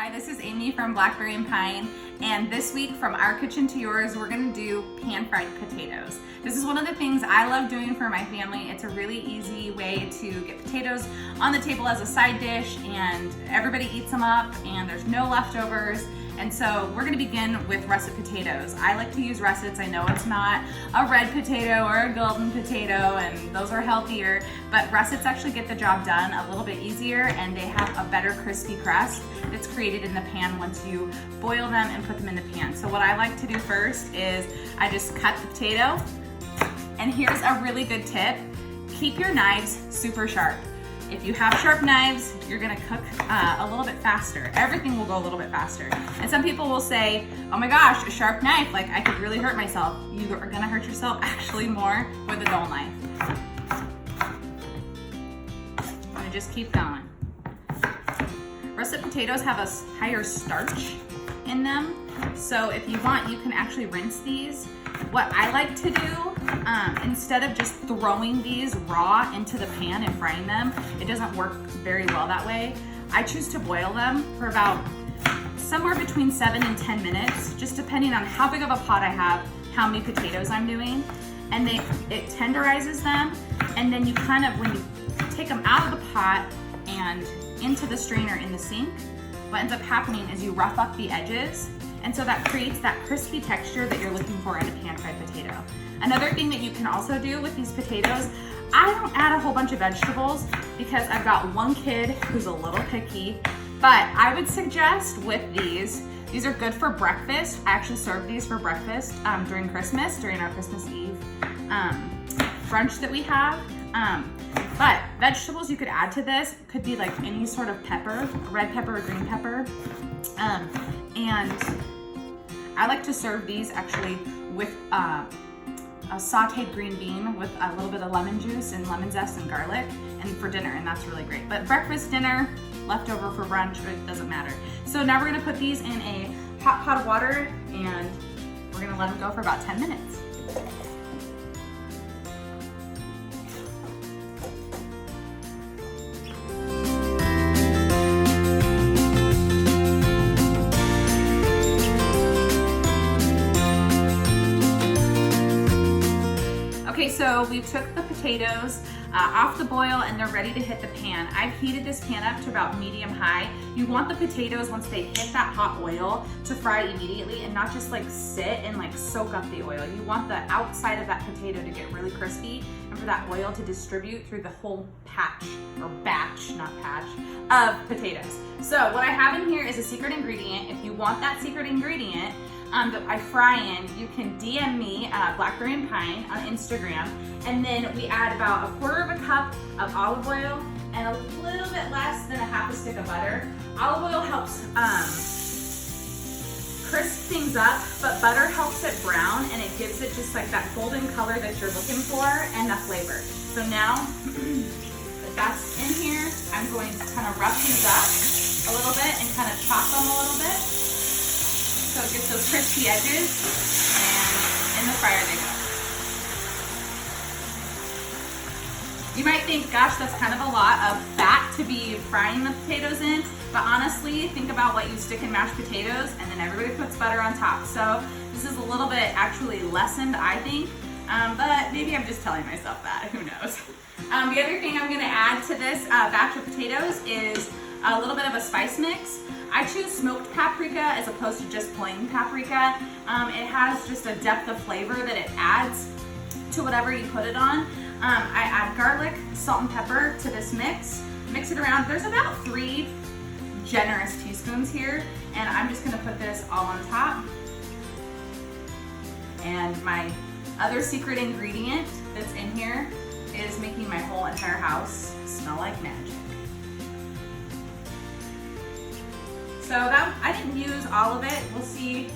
Hi, this is Amy from Blackberry and Pine, and this week from our kitchen to yours, we're gonna do pan-fried potatoes. This is one of the things I love doing for my family. It's a really easy way to get potatoes on the table as a side dish, and everybody eats them up, and there's no leftovers. And so we're gonna begin with russet potatoes. I like to use russets. I know it's not a red potato or a golden potato, and those are healthier, but russets actually get the job done a little bit easier, and they have a better crispy crust that's created in the pan once you boil them and put them in the pan. So what I like to do first is I just cut the potato, and here's a really good tip. Keep your knives super sharp. If you have sharp knives, you're gonna cook a little bit faster. Everything will go a little bit faster. And some people will say, oh my gosh, a sharp knife, like I could really hurt myself. You are gonna hurt yourself actually more with a dull knife. And just keep going. Russet potatoes have a higher starch in them. So if you want, you can actually rinse these. What I like to do, instead of just throwing these raw into the pan and frying them, it doesn't work very well that way. I choose to boil them for about somewhere between 7 and 10 minutes, just depending on how big of a pot I have, how many potatoes I'm doing. And it tenderizes them, and then you kind of, when you take them out of the pot and into the strainer in the sink, what ends up happening is you rough up the edges, and so that creates that crispy texture that you're looking for in a pan-fried potato. Another thing that you can also do with these potatoes, I don't add a whole bunch of vegetables because I've got one kid who's a little picky, but I would suggest with these are good for breakfast. I actually serve these for breakfast during Christmas, during our Christmas Eve brunch that we have. But vegetables you could add to this could be like any sort of pepper, red pepper or green pepper. And I like to serve these actually with a sauteed green bean with a little bit of lemon juice and lemon zest and garlic, and for dinner, and that's really great. But breakfast, dinner, leftover for brunch, it doesn't matter. So now we're gonna put these in a hot pot of water, and we're gonna let them go for about 10 minutes. Okay, so we took the potatoes off the boil and they're ready to hit the pan. I've heated this pan up to about medium high. You want the potatoes, once they hit that hot oil, to fry immediately and not just like sit and like soak up the oil. You want the outside of that potato to get really crispy and for that oil to distribute through the whole patch, or batch, not patch, of potatoes. So what I have in here is a secret ingredient. If you want that secret ingredient, that I fry in, you can DM me, Blackberry and Pine, on Instagram, and then we add about 1/4 cup of olive oil and a little bit less than a half a stick of butter. Olive oil helps crisp things up, but butter helps it brown, and it gives it just like that golden color that you're looking for and the flavor. So now that that's in here, I'm going to kind of rough these up a little bit and kind of chop them a little bit, so it gets those crispy edges, and in the fryer they go. You might think, gosh, that's kind of a lot of fat to be frying the potatoes in, but honestly, think about what you stick in mashed potatoes, and then everybody puts butter on top. So this is a little bit actually lessened, I think, but maybe I'm just telling myself that, who knows. The other thing I'm gonna add to this batch of potatoes is a little bit of a spice mix. I choose smoked paprika as opposed to just plain paprika. It has just a depth of flavor that it adds to whatever you put it on. I add garlic, salt, and pepper to this mix. Mix it around. There's about 3 generous teaspoons here, and I'm just gonna put this all on top. And my other secret ingredient that's in here is making my whole entire house smell like magic. So that, I didn't use all of it. We'll see,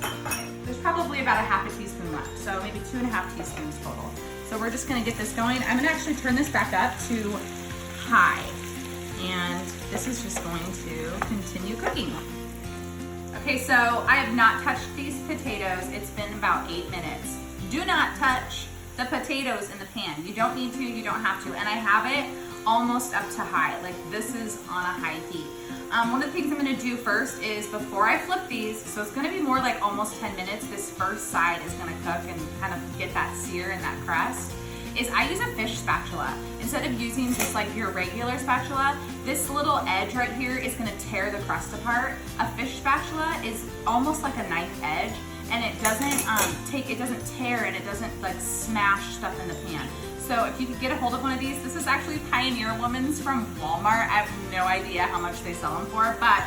there's probably about a half a teaspoon left, so maybe 2.5 teaspoons total. So we're just gonna get this going. I'm gonna actually turn this back up to high, and this is just going to continue cooking. Okay, so I have not touched these potatoes. It's been about 8 minutes. Do not touch the potatoes in the pan. You don't need to, you don't have to, and I have it almost up to high. Like, this is on a high heat. One of the things I'm gonna do first is before I flip these, so it's gonna be more like almost 10 minutes, this first side is gonna cook and kind of get that sear and that crust, is I use a fish spatula. Instead of using just like your regular spatula, this little edge right here is gonna tear the crust apart. A fish spatula is almost like a knife edge, and it doesn't it doesn't tear, and it doesn't like smash stuff in the pan. So if you could get a hold of one of these, this is actually Pioneer Woman's from Walmart. I have no idea how much they sell them for, but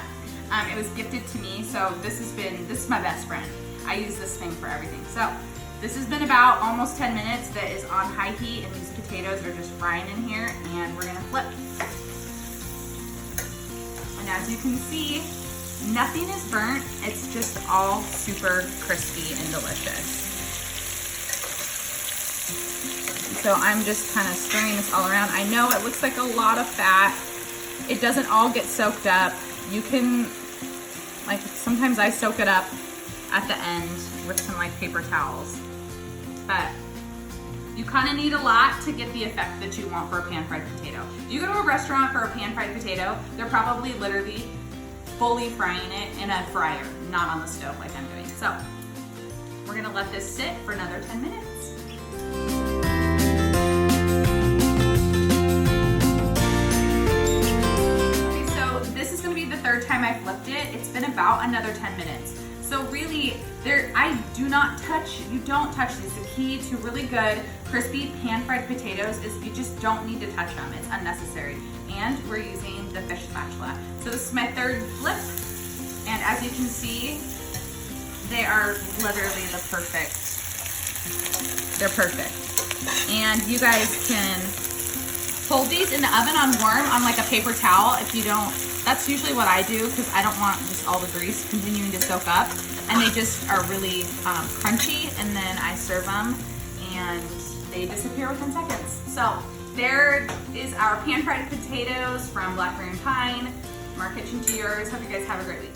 it was gifted to me, so this is my best friend. I use this thing for everything. So this has been about almost 10 minutes that is on high heat, and these potatoes are just frying in here, and we're gonna flip. And as you can see, nothing is burnt. It's just all super crispy and delicious. So I'm just kind of stirring this all around. I know it looks like a lot of fat. It doesn't all get soaked up. You can, like, sometimes I soak it up at the end with some like paper towels. But you kind of need a lot to get the effect that you want for a pan-fried potato. If you go to a restaurant for a pan-fried potato, they're probably literally fully frying it in a fryer, not on the stove like I'm doing. So we're gonna let this sit for another 10 minutes. Okay, so this is gonna be the third time I flipped it. It's been about another 10 minutes. So really, you don't touch these. The key to really good, crispy pan-fried potatoes is you just don't need to touch them. It's unnecessary. And we're using the fish spatula. So this is my third flip. And as you can see, they are literally they're perfect. And you guys can hold these in the oven on warm on like a paper towel if you don't. That's usually what I do because I don't want just all the grease continuing to soak up. And they just are really crunchy, and then I serve them and they disappear within seconds. So there is our pan-fried potatoes from Blackberry and Pine. From our kitchen to yours. Hope you guys have a great week.